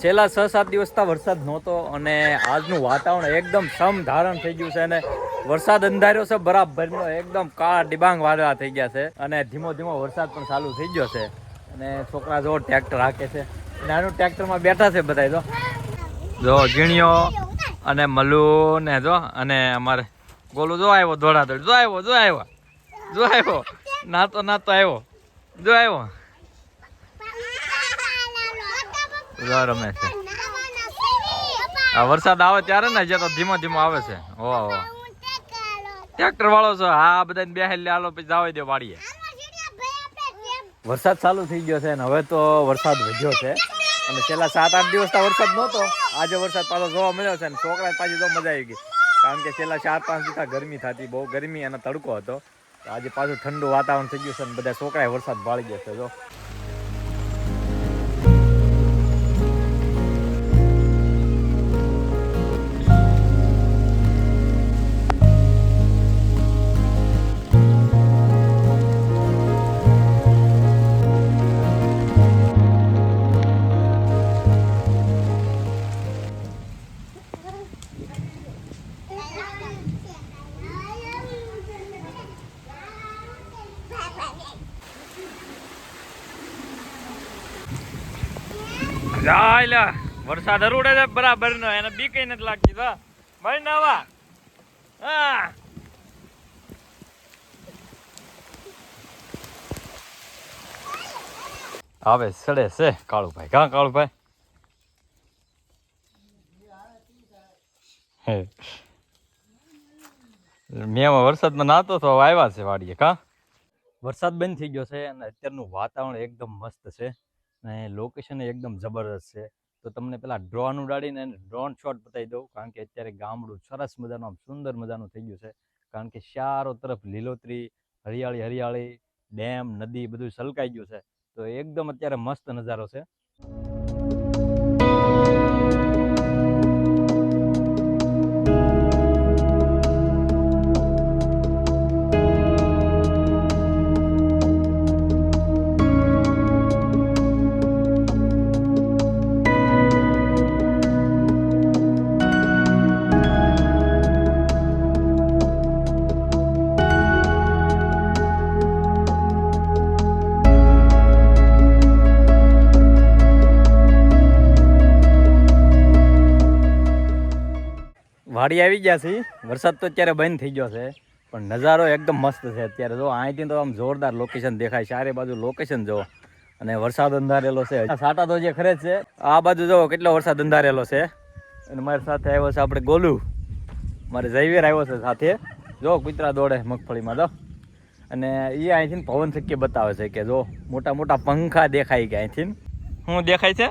છેલ્લા 6-7 દિવસથી વરસાદ નહોતો અને આજનું વાતાવરણ એકદમ સમધારણ થઈ ગયું છે અને વરસાદ અંધાર્યો છે બરાબરનો, એકદમ કાળા ડિબાંગ વાદળા થઈ ગયા છે અને ધીમો ધીમો વરસાદ પણ ચાલુ થઈ ગયો છે અને છોકરા જો ટ્રેક્ટર હાકે છે, નાનું ટ્રેક્ટરમાં બેઠા છે બધા. જો ગીણીઓ અને મલ્લુ ને જો અને અમારે ગોલું જો આવ્યો દોડાદોડ, જો આવ્યો નાતો આવ્યો, જો આવ્યો રમે છે. આ વરસાદ આવે ત્યારે ને જે તો ધીમો ધીમો આવે છે. ઓહો ટ્રેક્ટર વાળો છો? હા બધાને બેહેલી હાલો પછી જવા દો વાડીએ. વરસાદ ચાલુ થઈ ગયો છે અને હવે તો વરસાદ વધ્યો છે અને છેલ્લા 7-8 દિવસથી વરસાદ નહોતો, આજે વરસાદ પાછો જોવા મળ્યો છે અને છોકરા પાછી તો મજા આવી ગઈ, કારણ કે છેલ્લા 4-5 દિવસ ગરમી થતી, બહુ ગરમી અને તડકો હતો. આજે પાછું ઠંડુ વાતાવરણ થઈ ગયું છે અને બધા છોકરાએ વરસાદ ભાળી ગયા છે. જો વરસાદ હરુડે છે બરાબર નો, એને બી કઈ નથી લાગતી તો ભાઈ નવા. હા આવે સડે છે કાળુભાઈ. કાં કાળુભાઈ? મેં વરસાદમાં નાતો તો આવ્યા છે વાડીએ. કાં વરસાદ બંધ થઈ ગયો છે અને અત્યારનું વાતાવરણ એકદમ મસ્ત છે અને લોકેશન એકદમ જબરદસ્ત છે. તો તમને પેલા ડ્રોન ઉડાડીને ડ્રોન શોટ બતાવી દઉં, કારણ કે અત્યારે ગામડું સરસ મજાનું આમ સુંદર મજાનું થઈ ગયું છે, કારણ કે ચારો તરફ લીલોતરી, હરિયાળી, ડેમ, નદી બધું છલકાઈ ગયું છે. તો એકદમ અત્યારે મસ્ત નજારો છે. વાડી આવી ગયા છે. વરસાદ તો અત્યારે બંધ થઈ ગયો છે પણ નજારો એકદમ મસ્ત છે અત્યારે. જો અહીંથી તો આમ જોરદાર લોકેશન દેખાય, ચારે બાજુ લોકેશન જો અને વરસાદ અંધારેલો છે. સાટા તો જે ખરે છે. આ બાજુ જો કેટલો વરસાદ અંધારેલો છે અને મારી સાથે આવ્યો છે આપણે ગોલુ, મારે જયવીર આવ્યો છે સાથે. જો કૂતરા દોડે મગફળીમાં તો, અને એ અહીંથી પવન શક્ય બતાવે છે કે જો મોટા મોટા પંખા દેખાય કે અહીંથી. શું દેખાય છે?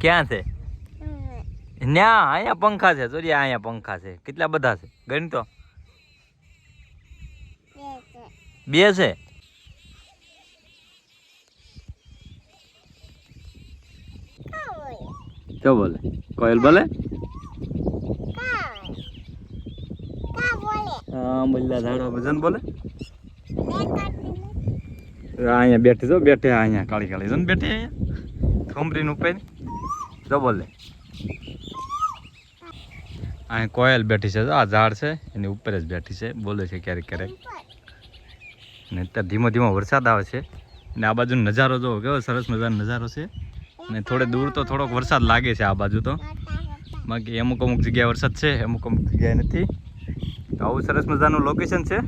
ક્યાં છે? ન્યા અહીંયા પંખા છે. જોજે અહીંયા પંખા છે, કેટલા બધા છે ગણ તો. 2 છે. क्या बोले? कोयल बोले? हाँ मुल्ला झाड़ा भजन बोले? અહીંયા બેઠી જો, બેઠે અહીંયા કાળી કાળી જન બેઠી અહીંયા ખમરીનું ઉપર જો બોલે. અહીંયા કોયલ બેઠી છે, આ ઝાડ છે એની ઉપર જ બેઠી છે, બોલે છે ક્યારેક ક્યારેક. ને અત્યારે ધીમો ધીમો વરસાદ આવે છે અને આ બાજુનો નજારો જો કેવો સરસ મજાનો નજારો છે. અને થોડે દૂર તો થોડોક વરસાદ લાગે છે આ બાજુ તો, બાકી અમુક જગ્યાએ વરસાદ છે, અમુક જગ્યાએ નથી. તો આવું સરસ મજાનું લોકેશન છે.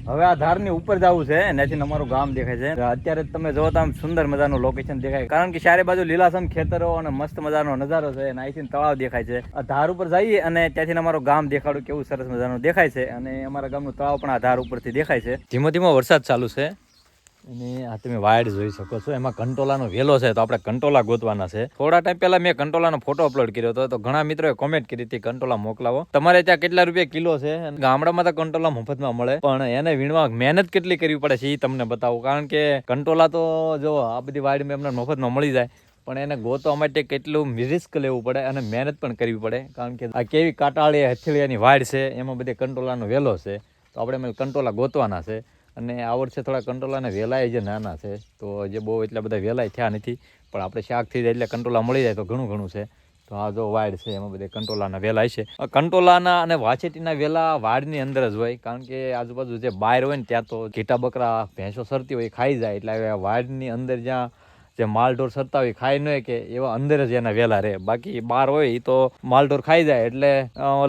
હવે આ ધારની ઉપર જવું છે, એનાથી અમારું ગામ દેખાય છે. અત્યારે તમે જો તો આમ સુંદર મજાનું લોકેશન દેખાય, કારણ કે ચારે બાજુ લીલાછમ ખેતરો અને મસ્ત મજાનો નજારો છે અને અહીંથી તળાવ દેખાય છે. આ ધાર ઉપર જઈએ અને ત્યાંથી અમારું ગામ દેખાડું કેવું સરસ મજાનું દેખાય છે અને અમારા ગામનું તળાવ પણ આ ધાર ઉપરથી દેખાય છે. ધીમો ધીમો વરસાદ ચાલુ છે અને આ તમે વાયડ જોઈ શકો છો. એમાં કંટોલાનો વેલો છે, તો આપણે કંટોલા ગોતવાના છે. થોડા ટાઈમ પહેલા મેં કંટોલાનો ફોટો અપલોડ કર્યો હતો, તો ઘણા મિત્રોએ કોમેન્ટ કરી હતી કંટોલા મોકલાવો. તમારે ત્યાં કેટલા રૂપિયા કિલો છે? ગામડામાં તો કંટોલા મફતમાં મળે, પણ એને વીણવા મહેનત કેટલી કરવી પડે છે એ તમને બતાવું. કારણ કે કંટોલા તો જો આ બધી વાયડમાં એમને મફતમાં મળી જાય, પણ એને ગોતવા માટે કેટલું રિસ્ક લેવું પડે અને મહેનત પણ કરવી પડે, કારણ કે આ કેવી કાટાળી હથેળીયાની વાયડ છે, એમાં બધી કંટોલાનો વેલો છે. તો આપણે કંટોલા ગોતવાના છે અને આ વર્ષે થોડા કંટોલાના વેલાય જે નાના છે, તો જે બહુ એટલા બધા વેલાય થયા નથી, પણ આપણે શાક થઈ જાય એટલે કંટોલા મળી જાય તો ઘણું છે. તો આ જો વાડ છે એમાં બધે કંટોલાના વેલા છે. કંટોલાના અને વાછેટીના વેલા વાડની અંદર જ હોય, કારણ કે આજુબાજુ જે બહાર હોય ને ત્યાં તો ઘેટા બકરા ભેંસો સરતી હોય ખાઈ જાય, એટલે વાડની અંદર જ્યાં જે માલઢોર સરતા હોય ખાઈ ન કે એવા અંદર જ એના વેલા રહે. બાકી બહાર હોય એ તો માલઢોર ખાઈ જાય, એટલે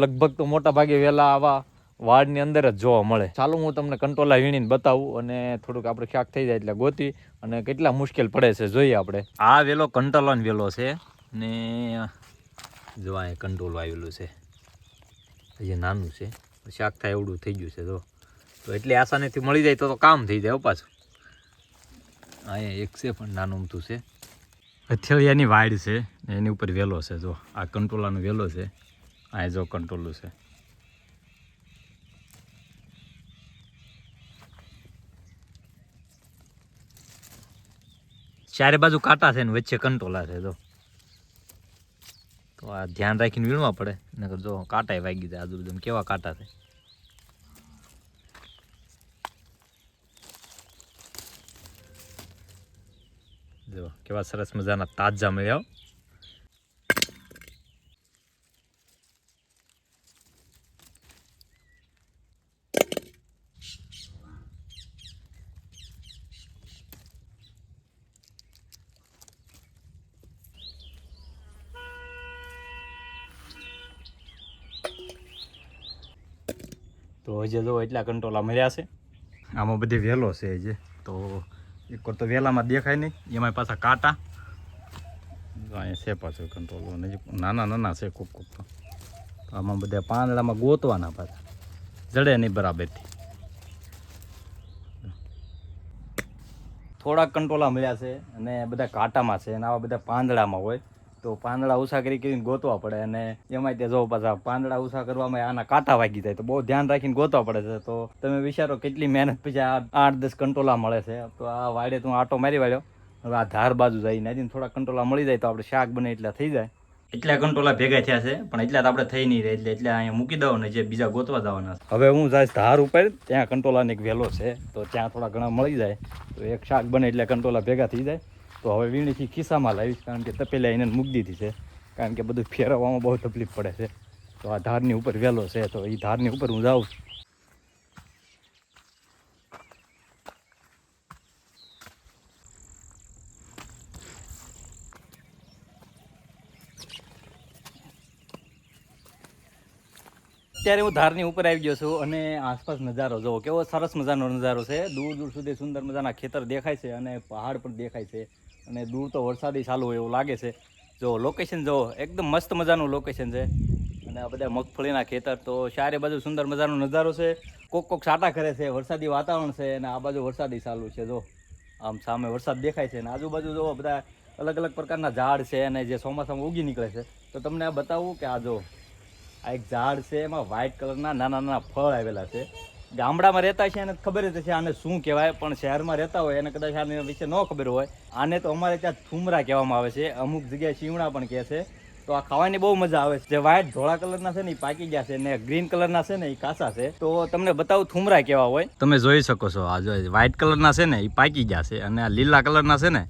લગભગ તો મોટા ભાગે વેલા આવા વાડની અંદર જ જોવા મળે. ચાલો હું તમને કંટોલા વીણીને બતાવું અને થોડુંક આપણે શાક થઈ જાય એટલે ગોતી અને કેટલા મુશ્કેલ પડે છે જોઈએ આપણે. આ વેલો કંટોલાનો વેલો છે ને જો આ કંટોલું આવેલું છે, હજી નાનું છે, શાક થાય એવડું થઈ ગયું છે. તો એટલી આસાનીથી મળી જાય તો કામ થઈ જાય પાછું. અહીંયા એક છે પણ નાનું અમથું છે. અથિયાળિયાની વાડ છે એની ઉપર વેલો છે. જો આ કંટોલાનો વેલો છે, આ જો કંટોલું છે. ચારે બાજુ કાંટા છે ને વચ્ચે કંટોલા છે. તો આ ધ્યાન રાખીને વીણવા પડે, નકર જો કાંટાય વાગી જાય. આજુબાજુ કેવા કાંટા છે. જો કેવા સરસ મજાના તાજા મળ્યા. તો હજી જો એટલા કંટોલા મળ્યા છે. આમાં બધી વેલો છે હજી. તો એક વાર તો વેલામાં દેખાય નહીં, એમાં પાછા કાંટા. અહીંયા છે પાછું કંટોલો, નાના છે કોક તો આમાં બધા પાંદડામાં ગોતવાના પાછા, જડે નહીં બરાબરથી. થોડાક કંટોલા મળ્યા છે અને બધા કાંટામાં છે અને આવા બધા પાંદડામાં હોય. તો પાંદડા ઉષા કરીને ગોતવા પડે, અને એમાં તે જો પાછા પાંદડા ઉષા કરવામાં આના કાંટા વાગી જાય, તો બહુ ધ્યાન રાખીને ગોતવા પડે છે. તો તમે વિચારો કેટલી મહેનત પછી આ 8-10 કંટોલા મળે છે. તો આ વાડે તું આટો મારી વાળ્યો, હવે આ ધાર બાજુ જઈને થોડા કંટોલા મળી જાય તો આપણે શાક બને એટલા થઈ જાય. એટલા કંટોલા ભેગા થયા છે પણ એટલા તો આપણે થઈ નહીં રહે, એટલે અહીંયા મૂકી દઉં ને જે બીજા ગોતવા જવાના. હવે હું જાય ધાર ઉપર, ત્યાં કંટોલાને એક વેલો છે, તો ત્યાં થોડા ઘણા મળી જાય તો એક શાક બને એટલે કંટોલા ભેગા થઈ જાય. તો હવે વીણીથી ખિસ્સામાં લાવીશ, કારણ કે તપેલા એને મૂકી દીધી છે, કારણ કે બધું ફેરવવામાં બહુ તકલીફ પડે છે. તો આ ધારની ઉપર વેલો છે, તો એ ધારની ઉપર હું જાઉં. અત્યારે હું ધારની ઉપર આવી ગયો છું અને આસપાસ નજારો જોવો કેવો સરસ મજાનો નજારો છે. દૂર દૂર સુધી સુંદર મજાના ખેતર દેખાય છે અને પહાડ પણ દેખાય છે, અને દૂર તો વરસાદી ચાલુ હોય એવું લાગે છે. જો લોકેશન જો એકદમ મસ્ત મજાનું લોકેશન છે, અને આ બધા મગફળીના ખેતર. તો ચારે બાજુ સુંદર મજાનો નજારો છે. કોક છાંટા કરે છે, વરસાદી વાતાવરણ છે, અને આ બાજુ વરસાદી ચાલુ છે. જો આમ સામે વરસાદ દેખાય છે, અને આજુબાજુ જો બધા અલગ અલગ પ્રકારના ઝાડ છે, અને જે ચોમાસામાં ઉગી નીકળે છે. તો તમને આ બતાવું કે આ જો આ એક ઝાડ છે, એમાં વ્હાઈટ કલરના નાના ફળ આવેલા છે. ગામડામાં રહેતા છે એને ખબર જ છે આને શું કહેવાય, પણ શહેરમાં રહેતા હોય એને કદાચ આને વિશે ન ખબર હોય. આને તો અમારે ત્યાં થુમરા કહેવામાં આવે છે, અમુક જગ્યાએ શીવણા પણ કહે છે. તો આ ખાવાની બહુ મજા આવે છે. જે વ્હાઈટ ધોળા કલરના છે ને એ પાકી ગયા છે, ને ગ્રીન કલરના છે ને એ કાચા છે. તો તમને બતાવું થુમરા કેવા હોય. તમે જોઈ શકો છો, આ જો વ્હાઈટ કલરના છે ને એ પાકી ગયા છે, અને આ લીલા કલરના છે ને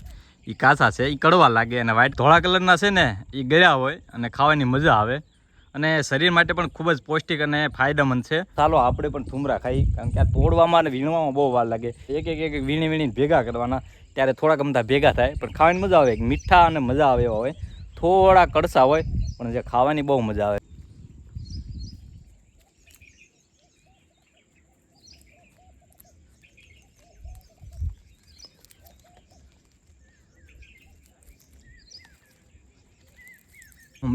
એ કાચા છે, એ કડવા લાગે. અને વ્હાઈટ ધોળા કલરના છે ને એ ગળ્યા હોય અને ખાવાની મજા આવે, અને શરીર માટે પણ ખૂબ જ પૌષ્ટિક અને ફાયદામંદ છે. ચાલો આપણે પણ થુમરા ખાઈ, કારણ કે આ તોડવામાં અને વીણવામાં બહુ વાર લાગે. એક વીણીને ભેગા કરવાના, ત્યારે થોડાક અમથા ભેગા થાય, પણ ખાવાની મજા આવે. મીઠા અને મજા આવે એવા હોય, થોડા કડસા હોય, પણ જે ખાવાની બહુ મજા આવે.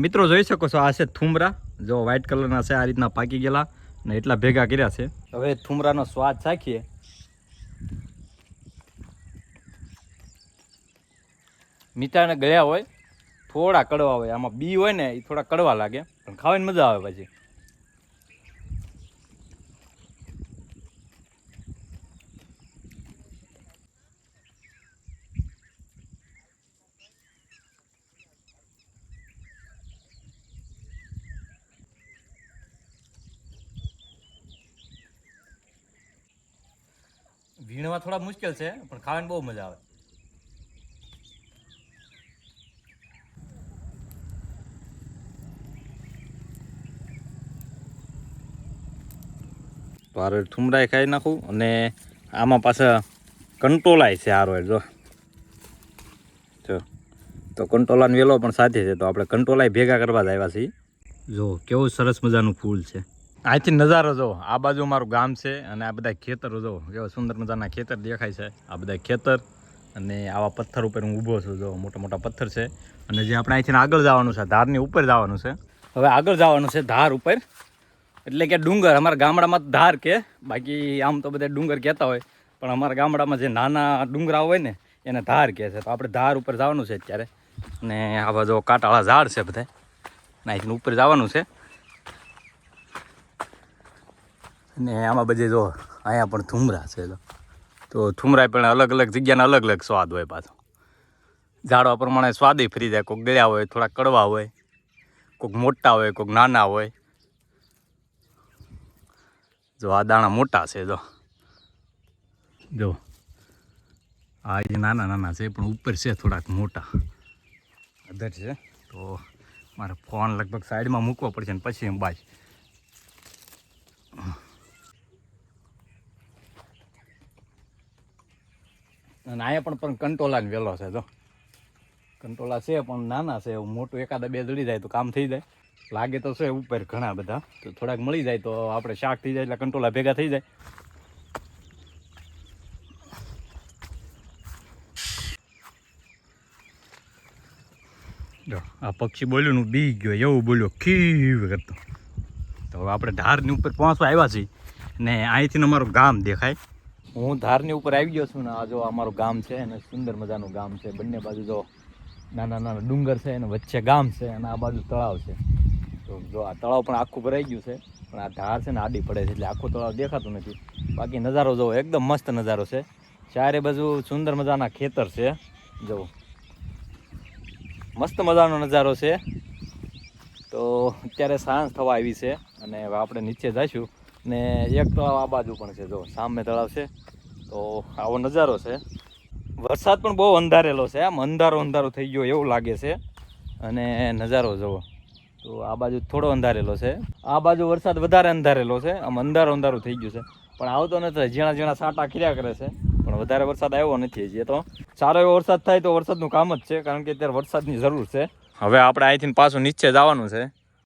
મિત્રો જોઈ શકો છો, આ છે થુમરા. જો વ્હાઈટ કલરના છે, આ રીતના પાકી ગયેલા ને એટલા ભેગા કર્યા છે. હવે થુમરાનો સ્વાદ ચાખીએ. મીઠા ને ગળ્યા હોય, થોડા કડવા હોય. આમાં બી હોય ને એ થોડા કડવા લાગે, પણ ખાવાની મજા આવે. પછી વીણવા થોડા મુશ્કેલ છે, પણ ખાવાની બહુ મજા આવે. તો હારો થુમરાય ખાઈ નાખું અને આમાં પાછા કંટોલાય છે હારો જો તો કંટોલાનો વેલો પણ સાથે છે તો આપણે કંટોલાય ભેગા કરવા જ આવ્યા છીએ. જો કેવું સરસ મજાનું ફૂલ છે. અહીંથી નજારો જો આ બાજુ મારું ગામ છે અને આ બધા ખેતરો જો કેવા સુંદર મજાના ખેતર દેખાય છે. આ બધા ખેતર અને આવા પથ્થર ઉપર હું ઊભો છું. જો મોટા મોટા પથ્થર છે અને જે આપણે અહીંથી આગળ જવાનું છે ધારની ઉપર જવાનું છે. હવે આગળ જવાનું છે ધાર ઉપર એટલે કે ડુંગર. અમારા ગામડામાં ધાર કે બાકી આમ તો બધા ડુંગર કહેતા હોય પણ અમારા ગામડામાં જે નાના ડુંગરા હોય ને એને ધાર કહે છે. તો આપણે ધાર ઉપર જવાનું છે અત્યારે ને આવા જો કાંટાળા ઝાડ છે બધા અહીંથી ઉપર જવાનું છે. ને આમાં બધી જો અહીંયા પણ થુમરા છે તો થુમરા પણ અલગ અલગ જગ્યાના અલગ અલગ સ્વાદ હોય પાછો. ઝાડવા પ્રમાણે સ્વાદ ફરી જાય. કોઈક ગળ્યા હોય, થોડા કડવા હોય, કોઈક મોટા હોય, કોઈક નાના હોય. જો આ દાણા મોટા છે જો આ જે નાના નાના છે પણ ઉપર છે થોડાક મોટા અધર છે. તો મારે ફોન લગભગ સાઈડમાં મૂકવો પડશે ને પછી એમ બાજ. અને અહીંયા પણ કંટોલા ને વેલો છે જો કંટોલા છે પણ નાના છે. એવું મોટું એકાદા બે જડી જાય તો કામ થઈ જાય. લાગે તો છે ઉપર ઘણા બધા તો થોડાક મળી જાય તો આપણે શાક થઈ જાય એટલે કંટોલા ભેગા થઈ જાય. જો આ પક્ષી બોલ્યું નું બી ગયો એવું બોલ્યો ખીવ કરતો. તો હવે આપણે ધારની ઉપર પહોંચવા આવ્યા છીએ ને અહીંથી અમારું ગામ દેખાય. હું ધારની ઉપર આવી ગયો છું ને આ જો અમારું ગામ છે અને સુંદર મજાનું ગામ છે. બંને બાજુ જો નાના નાના ડુંગર છે અને વચ્ચે ગામ છે અને આ બાજુ તળાવ છે. તો જો આ તળાવ પણ આખું ભરાઈ ગયું છે પણ આ ધાર છે ને આડી પડે છે એટલે આખું તળાવ દેખાતું નથી. બાકી નજારો જો એકદમ મસ્ત નજારો છે. ચારે બાજુ સુંદર મજાના ખેતર છે. જો મસ્ત મજાનો નજારો છે. તો અત્યારે સાંજ થવા આવી છે અને હવે આપણે નીચે જઈશું ને એક તળાવ આ બાજુ પણ છે. જો સામે તળાવ છે તો આવો નજારો છે. વરસાદ પણ બહુ અંધારેલો છે. આમ અંધારો અંધારો થઈ ગયો એવું લાગે છે અને નજારો જુઓ તો આ બાજુ થોડો અંધારેલો છે. આ બાજુ વરસાદ વધારે અંધારેલો છે. આમ અંધારો અંધારો થઈ ગયું છે પણ આવતો નથી. ઝીણા ઝીણા સાંટા ખીર્યા કરે છે પણ વધારે વરસાદ આવ્યો નથી હજી. તો સારો એવો વરસાદ થાય તો વરસાદનું કામ જ છે કારણ કે અત્યારે વરસાદની જરૂર છે. હવે આપણે અહીંથી પાછું નીચે જવાનું છે